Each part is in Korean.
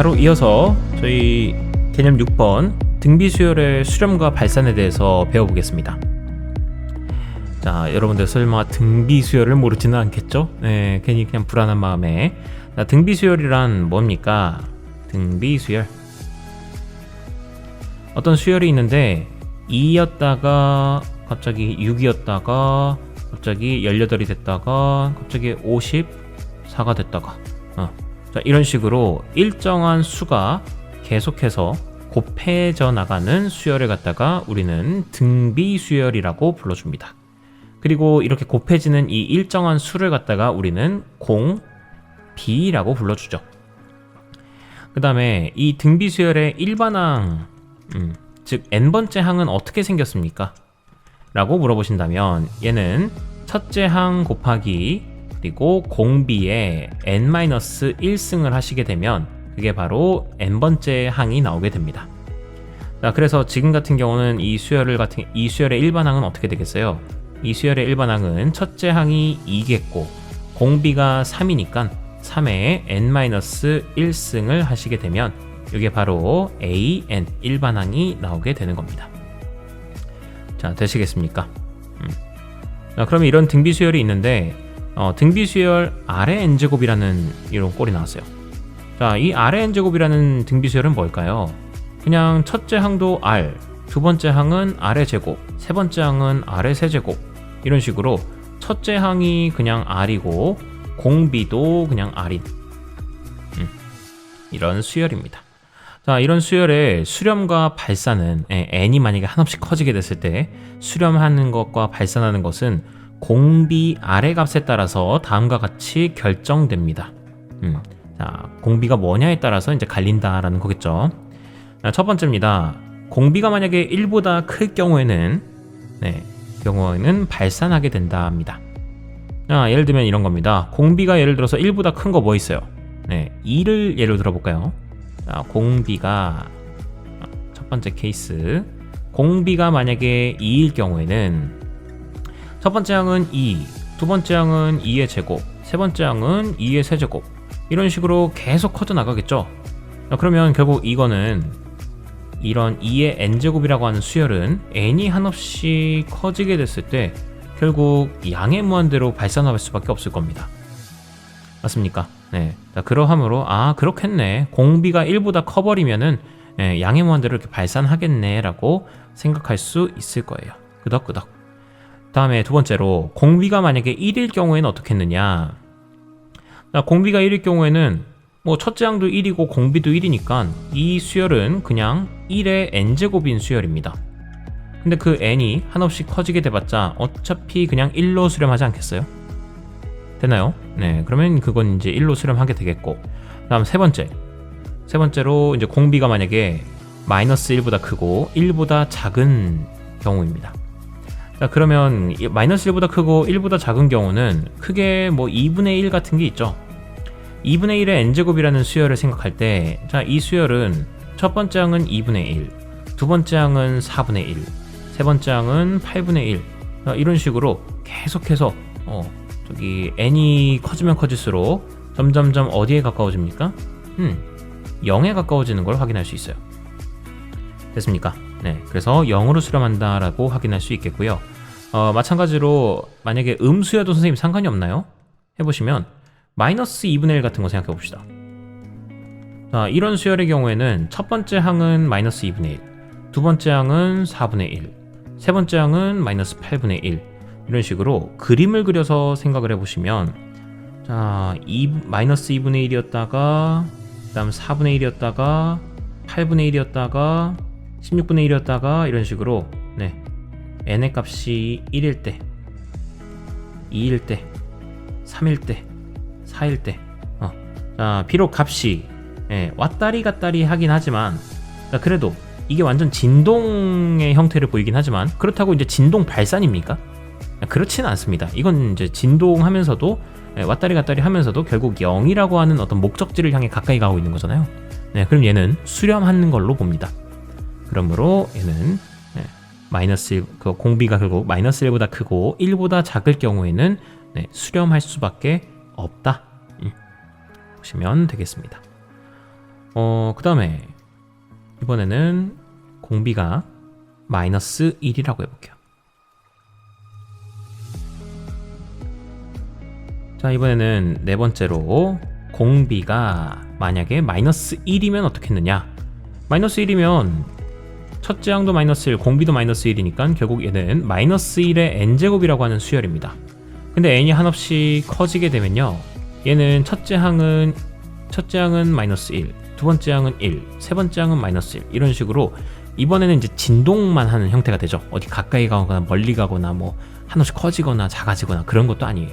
바로 이어서 저희 개념 6번 등비수열의 수렴과 발산에 대해서 배워보겠습니다. 자, 여러분들 설마 등비수열을 모르지는 않겠죠? 네, 괜히 그냥 불안한 마음에. 자, 등비수열이란 뭡니까? 등비수열, 어떤 수열이 있는데 2였다가 갑자기 6이었다가 갑자기 18이 됐다가 갑자기 54가 됐다가 자, 이런 식으로 일정한 수가 계속해서 곱해져 나가는 수열을 갖다가 우리는 등비수열이라고 불러줍니다. 그리고 이렇게 곱해지는 이 일정한 수를 갖다가 우리는 공비라고 불러주죠. 그 다음에 이 등비수열의 일반항, 즉 n번째 항은 어떻게 생겼습니까? 라고 물어보신다면 얘는 첫째 항 곱하기 그리고 공비에 n-1승을 하시게 되면 그게 바로 n번째 항이 나오게 됩니다. 자, 그래서 지금 같은 경우는 이 수열의 일반항은 어떻게 되겠어요? 이 수열의 일반항은 첫째 항이 2겠고 공비가 3이니까 3에 n-1승을 하시게 되면 이게 바로 an 일반항이 나오게 되는 겁니다. 자, 되시겠습니까? 자, 그러면 이런 등비수열이 있는데 등비수열 아래 n제곱이라는 이런 꼴이 나왔어요. 자, 이 아래 n제곱이라는 등비수열은 뭘까요? 그냥 첫째 항도 r, 두 번째 항은 r의 제곱, 세 번째 항은 r의 세제곱, 이런 식으로 첫째 항이 그냥 r이고 공비도 그냥 r인 이런 수열입니다. 자, 이런 수열의 수렴과 발산은 n이 만약에 한없이 커지게 됐을 때 수렴하는 것과 발산하는 것은 공비 아래 값에 따라서 다음과 같이 결정됩니다. 자, 공비가 뭐냐에 따라서 이제 갈린다라는 거겠죠. 자, 첫 번째입니다. 공비가 만약에 1보다 클 경우에는 발산하게 된답니다. 자, 예를 들면 이런 겁니다. 공비가 예를 들어서 1보다 큰 거 뭐 있어요? 2를 예를 들어볼까요? 자, 공비가 첫 번째 케이스, 공비가 만약에 2일 경우에는 첫 번째 항은 2, 두 번째 항은 2의 제곱, 세 번째 항은 2의 세제곱, 이런 식으로 계속 커져 나가겠죠. 그러면 결국 이거는 이런 2의 n제곱이라고 하는 수열은 n이 한없이 커지게 됐을 때 결국 양의 무한대로 발산할 수밖에 없을 겁니다. 맞습니까? 네. 자, 그러하므로 그렇겠네, 공비가 1보다 커버리면은 양의 무한대로 이렇게 발산하겠네 라고 생각할 수 있을 거예요. 끄덕끄덕. 다음에 두 번째로 공비가 만약에 1일 경우에는 어떻게 했느냐. 자, 공비가 1일 경우에는 뭐 첫째 항도 1이고 공비도 1이니까 이 수열은 그냥 1의 n제곱인 수열입니다. 근데 그 n이 한없이 커지게 돼봤자 어차피 그냥 1로 수렴하지 않겠어요? 되나요? 네, 그러면 그건 이제 1로 수렴하게 되겠고, 다음 세 번째로 이제 공비가 만약에 마이너스 1보다 크고 1보다 작은 경우입니다. 자, 그러면 마이너스 1보다 크고 1보다 작은 경우는 크게 뭐 2분의 1 같은 게 있죠. 2분의 1의 n제곱이라는 수열을 생각할 때, 자, 이 수열은 첫 번째 항은 2분의 1, 두 번째 항은 4분의 1, 세 번째 항은 8분의 1, 자, 이런 식으로 계속해서 n이 커지면 커질수록 점점점 어디에 가까워집니까? 0에 가까워지는 걸 확인할 수 있어요. 됐습니까? 네, 그래서 0으로 수렴한다라고 확인할 수 있겠고요. 마찬가지로 만약에 음수여도 선생님 상관이 없나요? 해보시면 마이너스 2분의 1 같은 거 생각해 봅시다. 자, 이런 수열의 경우에는 첫 번째 항은 마이너스 2분의 1, 두 번째 항은 4분의 1, 세 번째 항은 마이너스 8분의 1, 이런 식으로 그림을 그려서 생각을 해보시면, 자, 마이너스 2분의 1이었다가 그 다음 4분의 1이었다가 8분의 1이었다가 16분의 1이었다가 이런 식으로 n의 값이 1일 때, 2일 때, 3일 때, 4일 때 자, 비록 값이 왔다리 갔다리 하긴 하지만, 자, 그래도 이게 완전 진동의 형태를 보이긴 하지만 그렇다고 이제 진동 발산입니까? 그렇지는 않습니다. 이건 이제 진동하면서도 왔다리 갔다리 하면서도 결국 0이라고 하는 어떤 목적지를 향해 가까이 가고 있는 거잖아요. 네, 그럼 얘는 수렴하는 걸로 봅니다. 그러므로 얘는 그 공비가 결국 마이너스 1보다 크고 1보다 작을 경우에는 수렴할 수밖에 없다. 보시면 되겠습니다. 그 다음에 이번에는 공비가 마이너스 1이라고 해볼게요. 자, 이번에는 네 번째로 공비가 만약에 마이너스 1이면 어떻게 했느냐. 마이너스 1이면 첫째 항도 마이너스 1, 공비도 마이너스 1이니까 결국 얘는 마이너스 1의 n제곱이라고 하는 수열입니다. 근데 n이 한없이 커지게 되면요, 얘는 첫째 항은 마이너스 1, 두 번째 항은 1, 세 번째 항은 마이너스 1, 이런 식으로 이번에는 이제 진동만 하는 형태가 되죠. 어디 가까이 가거나 멀리 가거나 뭐 한없이 커지거나 작아지거나 그런 것도 아니에요.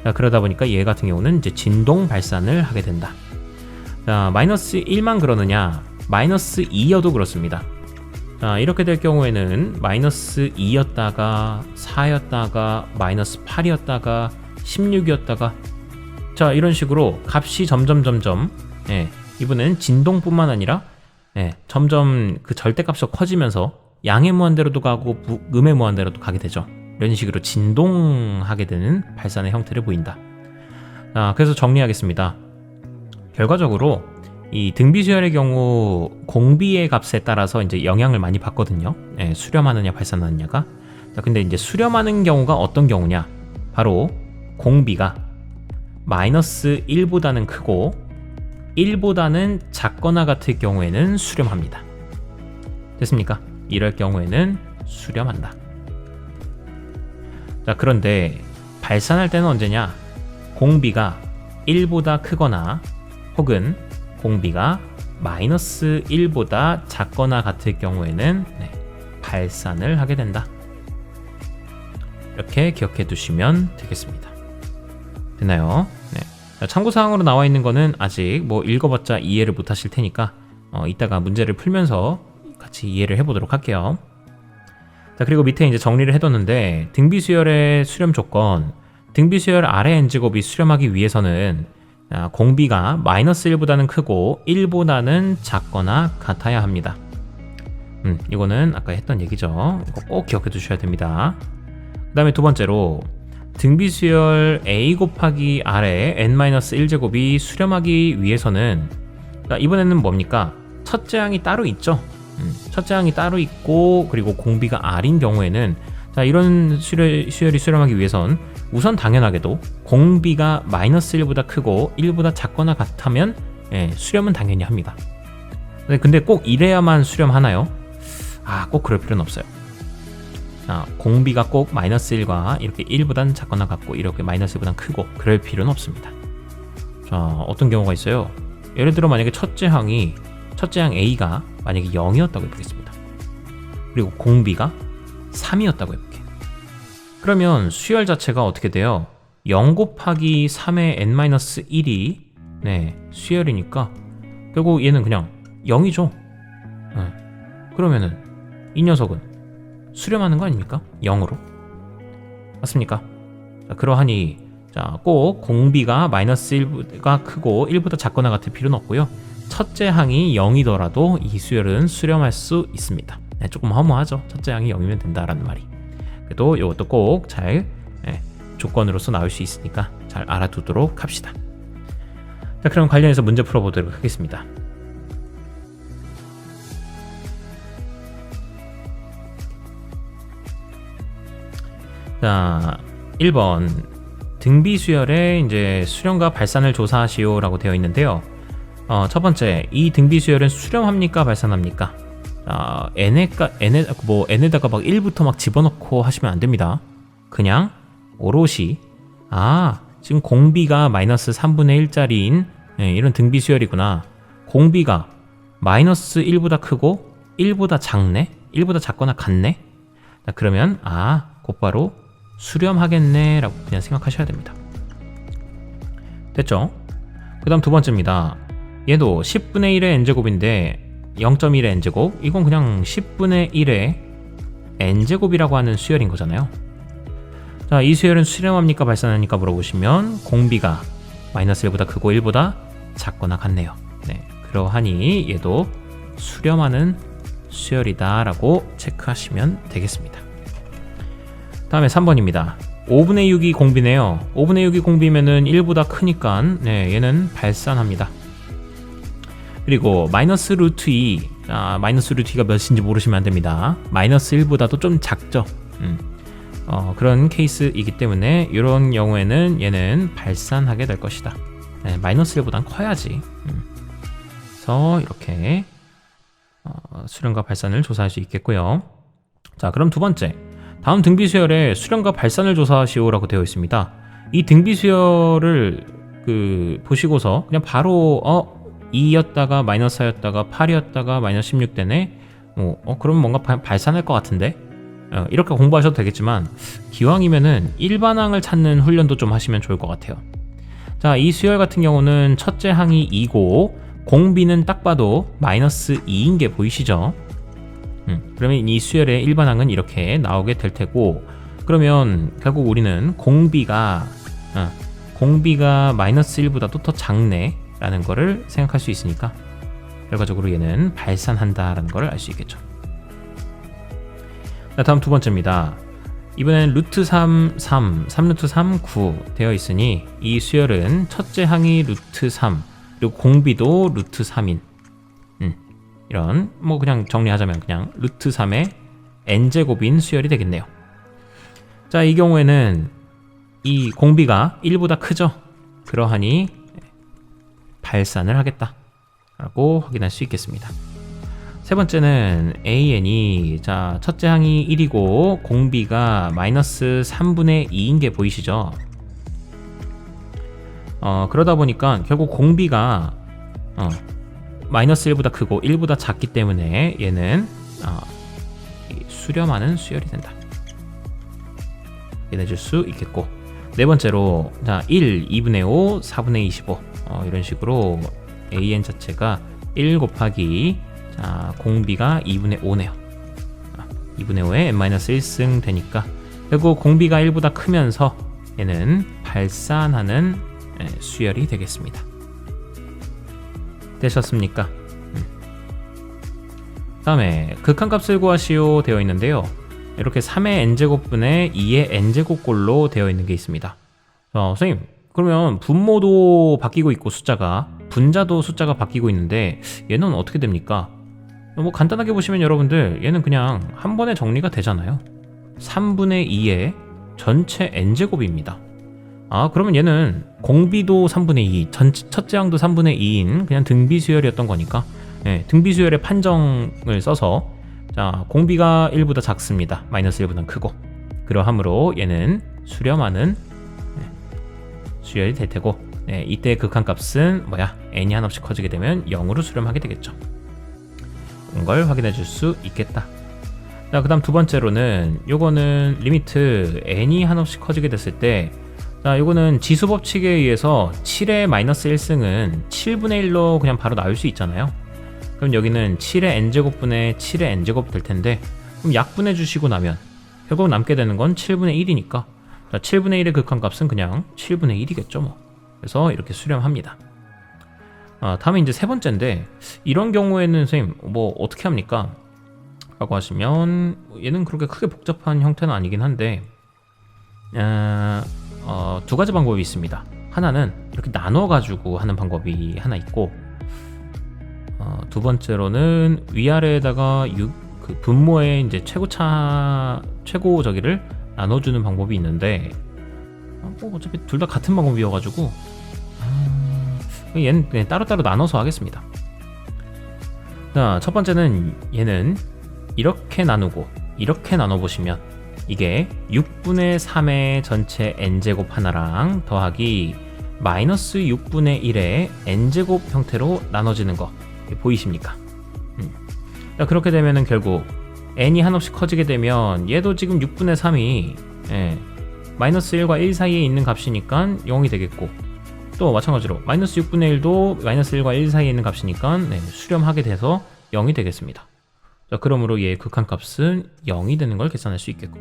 자, 그러다 보니까 얘 같은 경우는 이제 진동 발산을 하게 된다. 자, 마이너스 1만 그러느냐, 마이너스 2여도 그렇습니다. 자, 이렇게 될 경우에는 마이너스 2였다가 4였다가 마이너스 8이었다가 16이었다가, 자, 이런 식으로 값이 점점 이번에는 진동뿐만 아니라 점점 그 절대값이 커지면서 양의 무한대로도 가고 음의 무한대로도 가게 되죠. 이런 식으로 진동하게 되는 발산의 형태를 보인다. 그래서 정리하겠습니다. 결과적으로 이 등비수열의 경우 공비의 값에 따라서 이제 영향을 많이 받거든요. 수렴하느냐 발산하느냐가. 근데 이제 수렴하는 경우가 어떤 경우냐? 바로 공비가 마이너스 1보다는 크고 1보다는 작거나 같을 경우에는 수렴합니다. 됐습니까? 이럴 경우에는 수렴한다. 자, 그런데 발산할 때는 언제냐? 공비가 1보다 크거나 혹은 공비가 마이너스 1보다 작거나 같을 경우에는 발산을 하게 된다. 이렇게 기억해 두시면 되겠습니다. 됐나요? 자, 참고사항으로 나와 있는 거는 아직 뭐 읽어봤자 이해를 못 하실 테니까 이따가 문제를 풀면서 같이 이해를 해보도록 할게요. 자, 그리고 밑에 이제 정리를 해뒀는데, 등비수열의 수렴 조건, 등비수열 아래 n제곱이 수렴하기 위해서는 공비가 마이너스 1보다는 크고 1보다는 작거나 같아야 합니다. 이거는 아까 했던 얘기죠. 이거 꼭 기억해 두셔야 됩니다. 그 다음에 두 번째로 등비수열 a 곱하기 r의 n-1제곱이 수렴하기 위해서는, 이번에는 뭡니까? 첫째 항이 따로 있죠. 첫째 항이 따로 있고 그리고 공비가 r인 경우에는, 자, 이런 수열이 수렴하기 위해선 우선 당연하게도 공비가 마이너스 1보다 크고 1보다 작거나 같다면 수렴은 당연히 합니다. 근데 꼭 이래야만 수렴하나요? 꼭 그럴 필요는 없어요. 공비가 꼭 마이너스 1과 이렇게 1보다는 작거나 같고 이렇게 마이너스 1보다는 크고 그럴 필요는 없습니다. 자, 어떤 경우가 있어요. 예를 들어 만약에 첫째 항 A가 만약에 0이었다고 해보겠습니다. 그리고 공비가 3이었다고 해볼게요. 그러면 수열 자체가 어떻게 돼요? 0 곱하기 3의 n-1이 수열이니까 결국 얘는 그냥 0이죠. 그러면은 이 녀석은 수렴하는 거 아닙니까? 0으로. 맞습니까? 자, 그러하니 꼭 공비가 마이너스 1가 크고 1보다 작거나 같을 필요는 없고요. 첫째 항이 0이더라도 이 수열은 수렴할 수 있습니다. 조금 허무하죠. 첫째 항이 0이면 된다라는 말이. 그래도 이것도 꼭 잘 조건으로서 나올 수 있으니까 잘 알아두도록 합시다. 자, 그럼 관련해서 문제 풀어보도록 하겠습니다. 자, 1번 등비수열의 이제 수렴과 발산을 조사하시오라고 되어 있는데요. 첫 번째, 이 등비수열은 수렴합니까 발산합니까? n에다가 막 1부터 막 집어넣고 하시면 안 됩니다. 그냥 오롯이 지금 공비가 마이너스 3분의 1짜리인 이런 등비수열이구나. 공비가 마이너스 1보다 크고 1보다 작네? 1보다 작거나 같네? 자, 그러면 곧바로 수렴하겠네 라고 그냥 생각하셔야 됩니다. 됐죠? 그 다음 두 번째입니다. 얘도 10분의 1의 n제곱인데 0.1의 n제곱, 이건 그냥 10분의 1의 n제곱이라고 하는 수열인 거잖아요. 자, 이 수열은 수렴합니까 발산합니까 물어보시면 공비가 마이너스 1보다 크고 1보다 작거나 같네요. 그러하니 얘도 수렴하는 수열이다 라고 체크하시면 되겠습니다. 다음에 3번입니다. 5분의 6이 공비네요. 5분의 6이 공비면은 1보다 크니까 얘는 발산합니다. 그리고 마이너스 루트 2, 마이너스 루트 2가 몇인지 모르시면 안 됩니다. 마이너스 1보다도 좀 작죠. 그런 케이스이기 때문에 이런 경우에는 얘는 발산하게 될 것이다. 네, 마이너스 1보단 커야지. 그래서 이렇게 수렴과 발산을 조사할 수 있겠고요. 자, 그럼 두 번째, 다음 등비 수열에 수렴과 발산을 조사하시오라고 되어 있습니다. 이 등비 수열을 보시고서 그냥 바로 2였다가 마이너스 4였다가 8이었다가 마이너스 16 되네. 그럼 뭔가 발산할 것 같은데. 이렇게 공부하셔도 되겠지만 기왕이면은 일반항을 찾는 훈련도 좀 하시면 좋을 것 같아요. 자, 이 수열 같은 경우는 첫째 항이 2고 공비는 딱 봐도 마이너스 2인 게 보이시죠? 그러면 이 수열의 일반항은 이렇게 나오게 될 테고, 그러면 결국 우리는 공비가 마이너스 1보다도 더 작네 라는 거를 생각할 수 있으니까 결과적으로 얘는 발산한다 라는 거를 알 수 있겠죠. 자, 다음 두 번째입니다. 이번엔 루트 3, 3루트 3, 9 되어 있으니 이 수열은 첫째 항이 루트 3 그리고 공비도 루트 3인 이런 그냥 정리하자면 그냥 루트 3의 n제곱인 수열이 되겠네요. 자, 이 경우에는 이 공비가 1보다 크죠. 그러하니 발산을 하겠다 라고 확인할 수 있겠습니다. 세 번째는 an이 첫째 항이 1이고 공비가 마이너스 3분의 2인 게 보이시죠? 그러다 보니까 결국 공비가 마이너스 1보다 크고 1보다 작기 때문에 얘는 수렴하는 수열이 된다. 이해해줄 수 있겠고, 네 번째로 1, 2분의 5, 4분의 25 이런 식으로 an 자체가 1 곱하기 공비가 2분의 5네요. 2분의 5에 n-1승 되니까 결국 공비가 1보다 크면서 얘는 발산하는 수열이 되겠습니다. 되셨습니까? 다음에 극한값을 구하시오 되어 있는데요. 이렇게 3의 n제곱분의 2의 n제곱꼴로 되어 있는 게 있습니다. 선생님, 그러면 분모도 바뀌고 있고 분자도 숫자가 바뀌고 있는데 얘는 어떻게 됩니까? 간단하게 보시면 여러분들 얘는 그냥 한 번에 정리가 되잖아요. 3분의 2의 전체 n제곱입니다. 그러면 얘는 공비도 3분의 2, 첫째 항도 3분의 2인 그냥 등비 수열이었던 거니까 등비 수열의 판정을 써서 공비가 1보다 작습니다. 마이너스 1보다 크고, 그러함으로 얘는 수렴하는 수열이 될 테고, 이때 극한값은 n이 한없이 커지게 되면 0으로 수렴하게 되겠죠. 이걸 확인해 줄 수 있겠다. 그 다음 두 번째로는 요거는 리미트 n이 한없이 커지게 됐을 때, 요거는 지수 법칙에 의해서 7의 마이너스 1승은 7분의 1로 그냥 바로 나올 수 있잖아요. 그럼 여기는 7의 n제곱분의 7의 n제곱 될 텐데, 그럼 약분해 주시고 나면 결국 남게 되는 건 7분의 1이니까 7분의 1의 극한값은 그냥 7분의 1이겠죠. 그래서 이렇게 수렴합니다. 다음에 이제 세 번째인데, 이런 경우에는 선생님 어떻게 합니까? 라고 하시면 얘는 그렇게 크게 복잡한 형태는 아니긴 한데 두 가지 방법이 있습니다. 하나는 이렇게 나눠 가지고 하는 방법이 하나 있고, 두 번째로는 위아래에다가 그 분모의 이제 최고 저기를 나눠주는 방법이 있는데, 어차피 둘 다 같은 방법이어가지고 얘는 그냥 따로따로 나눠서 하겠습니다. 첫 번째는 얘는 이렇게 나누고 이렇게 나눠보시면 이게 6분의 3의 전체 n제곱 하나랑 더하기 마이너스 6분의 1의 n제곱 형태로 나눠지는 거 보이십니까? 그렇게 되면은 결국 n이 한없이 커지게 되면 얘도 지금 6분의 3이 마이너스 1과 1 사이에 있는 값이니까 0이 되겠고, 또 마찬가지로 마이너스 6분의 1도 마이너스 1과 1 사이에 있는 값이니까 수렴하게 돼서 0이 되겠습니다. 그러므로 얘의 극한값은 0이 되는 걸 계산할 수 있겠고,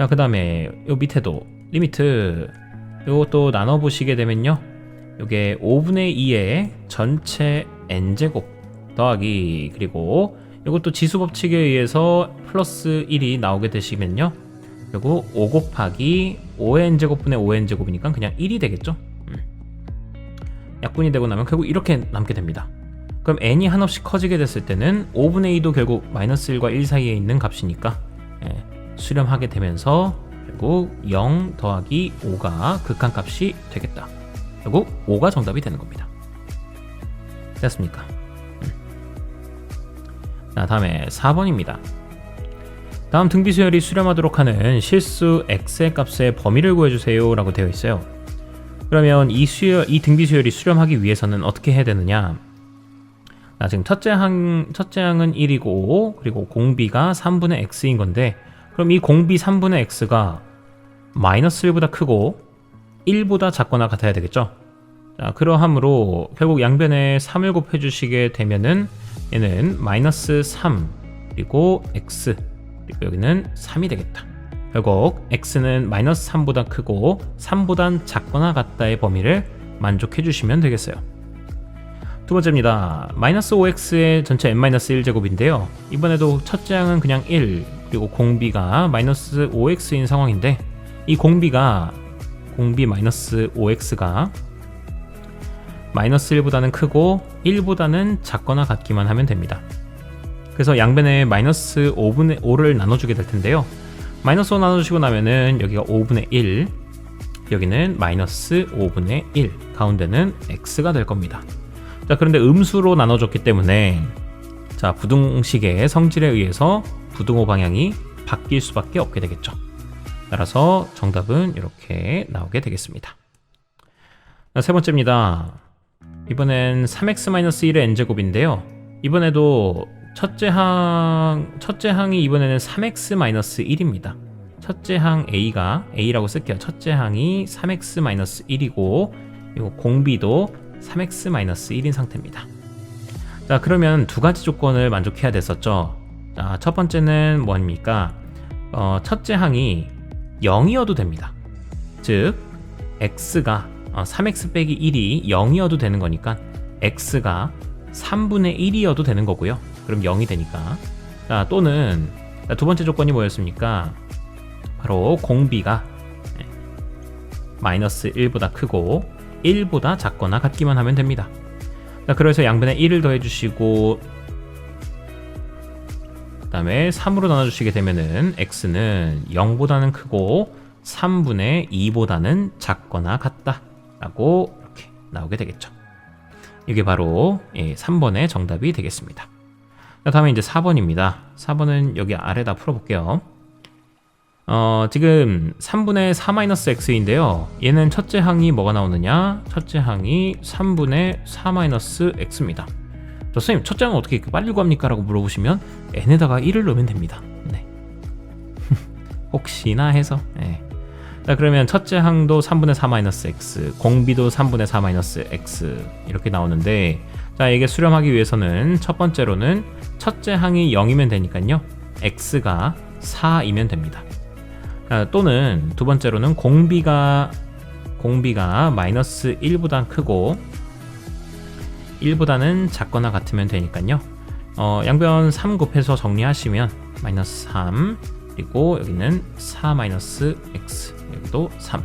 그 다음에 요 밑에도 리미트 요것도 나눠보시게 되면요, 요게 5분의 2의 전체 n제곱 더하기, 그리고 요것도 지수 법칙에 의해서 플러스 1이 나오게 되시면요, 결국 5 곱하기 5n제곱분의 5n제곱이니까 그냥 1이 되겠죠. 약분이 되고 나면 결국 이렇게 남게 됩니다. 그럼 n이 한없이 커지게 됐을 때는 5분의 2도 결국 마이너스 1과 1 사이에 있는 값이니까 수렴하게 되면서 결국 0 더하기 5가 극한값이 되겠다. 결국 5가 정답이 되는 겁니다. 됐습니까? 자, 다음에 4번입니다. 다음 등비수열이 수렴하도록 하는 실수 x의 값의 범위를 구해주세요 라고 되어 있어요. 그러면 이 등비수열이 수렴하기 위해서는 어떻게 해야 되느냐? 지금 첫째 항은 1이고 그리고 공비가 3분의 x인 건데, 그럼 이 공비 3분의 x가 마이너스 1보다 크고 1보다 작거나 같아야 되겠죠. 자, 그러함으로 결국 양변에 3을 곱해주시게 되면은 얘는 마이너스 3 그리고 x 그리고 여기는 3이 되겠다. 결국 x는 마이너스 3보다 크고 3보단 작거나 같다의 범위를 만족해 주시면 되겠어요. 두 번째입니다. 마이너스 5x의 전체 n-1제곱인데요. 이번에도 첫째 항은 그냥 1 그리고 공비가 마이너스 5x인 상황인데, 이 공비 마이너스 5x가 마이너스 1보다는 크고 1보다는 작거나 같기만 하면 됩니다. 그래서 양변에 마이너스 5분의 5를 나눠주게 될 텐데요. 마이너스 5 나눠주시고 나면은 여기가 5분의 1, 여기는 마이너스 5분의 1, 가운데는 x가 될 겁니다. 자, 그런데 음수로 나눠줬기 때문에 자, 부등식의 성질에 의해서 부등호 방향이 바뀔 수밖에 없게 되겠죠. 따라서 정답은 이렇게 나오게 되겠습니다. 자, 세 번째입니다. 이번엔 3x-1의 n제곱인데요. 이번에도 첫째 항이 이번에는 3x-1입니다. 첫째 항 A라고 쓸게요. 첫째 항이 3x-1이고 그리고 공비도 3x-1인 상태입니다. 자, 그러면 두 가지 조건을 만족해야 됐었죠. 자, 첫 번째는 뭡니까? 첫째 항이 0이어도 됩니다. 즉 x가 3x 빼기 1이 0이어도 되는 거니까 x가 3분의 1이어도 되는 거고요. 그럼 0이 되니까. 자, 또는 두 번째 조건이 뭐였습니까? 바로 공비가 마이너스 1보다 크고 1보다 작거나 같기만 하면 됩니다. 자, 그래서 양변에 1을 더해주시고 그 다음에 3으로 나눠주시게 되면은 x는 0보다는 크고 3분의 2보다는 작거나 같다 라고 이렇게 나오게 되겠죠. 이게 바로 3번의 정답이 되겠습니다. 자, 다음에 이제 4번입니다. 4번은 여기 아래다 풀어볼게요. 지금 3분의 4-x인데요. 얘는 첫째 항이 뭐가 나오느냐? 첫째 항이 3분의 4-x입니다. 선생님, 첫째 항은 어떻게 이렇게 빨리 구합니까? 라고 물어보시면 n에다가 1을 넣으면 됩니다. 네. 혹시나 해서. 네. 자, 그러면 첫째 항도 3분의 4-x, 공비도 3분의 4-x 이렇게 나오는데, 자, 이게 수렴하기 위해서는 첫 번째로는 첫째 항이 0이면 되니까요. x가 4이면 됩니다. 또는 두 번째로는 공비가 마이너스 1보다 크고 1보다는 작거나 같으면 되니까요. 양변 3 곱해서 정리하시면 마이너스 3 그리고 여기는 4-x 여기도 3.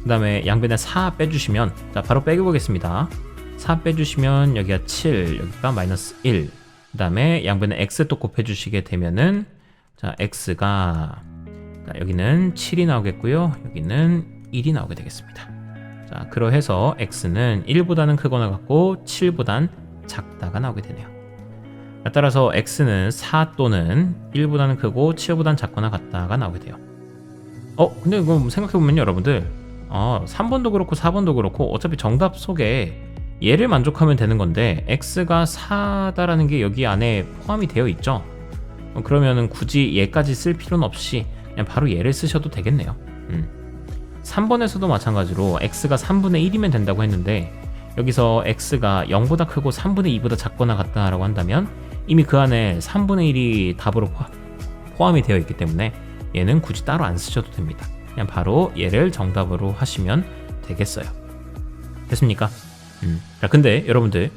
그 다음에 양변에 4 빼주시면, 자, 바로 빼보겠습니다. 4 빼주시면 여기가 7, 여기가 마이너스 1. 그 다음에 양변에 x 또 곱해주시게 되면은, 자, x가, 자, 여기는 7이 나오겠고요. 여기는 1이 나오게 되겠습니다. 자, 그러해서 x는 1보다는 크거나 같고 7보단 작다가 나오게 되네요. 따라서 x는 4 또는 1보다는 크고 7보단 작거나 같다가 나오게 돼요. 근데 이거 생각해보면 여러분들 3번도 그렇고 4번도 그렇고 어차피 정답 속에 얘를 만족하면 되는 건데 x가 4다라는 게 여기 안에 포함이 되어 있죠. 그러면은 굳이 얘까지 쓸 필요는 없이 그냥 바로 얘를 쓰셔도 되겠네요. 3번에서도 마찬가지로 x가 3분의 1이면 된다고 했는데, 여기서 x가 0보다 크고 3분의 2보다 작거나 같다라고 한다면 이미 그 안에 3분의 1이 답으로 포함이 되어 있기 때문에 얘는 굳이 따로 안 쓰셔도 됩니다. 그냥 바로 얘를 정답으로 하시면 되겠어요. 됐습니까? 자, 근데 여러분들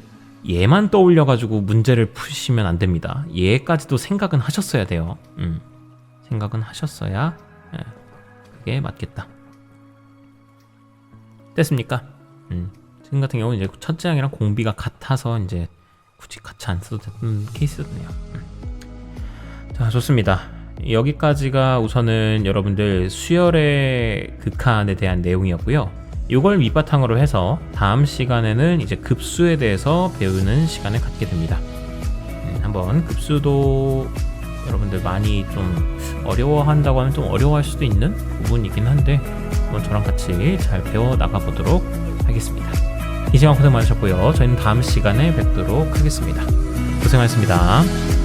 얘만 떠올려가지고 문제를 푸시면 안 됩니다. 얘까지도 생각은 하셨어야 돼요. 생각은 하셨어야 그게 맞겠다. 됐습니까? 지금 같은 경우는 이제 첫째 항이랑 공비가 같아서 이제 굳이 같이 안 써도 되는 케이스네요. 자, 좋습니다. 여기까지가 우선은 여러분들 수열의 극한에 대한 내용이었고요. 이걸 밑바탕으로 해서 다음 시간에는 이제 급수에 대해서 배우는 시간을 갖게 됩니다. 한번 급수도 여러분들 많이 좀 어려워한다고 하면 좀 어려워할 수도 있는 부분이긴 한데 한번 저랑 같이 잘 배워 나가 보도록 하겠습니다. 이 시간 고생 많으셨고요. 저희는 다음 시간에 뵙도록 하겠습니다. 고생하셨습니다.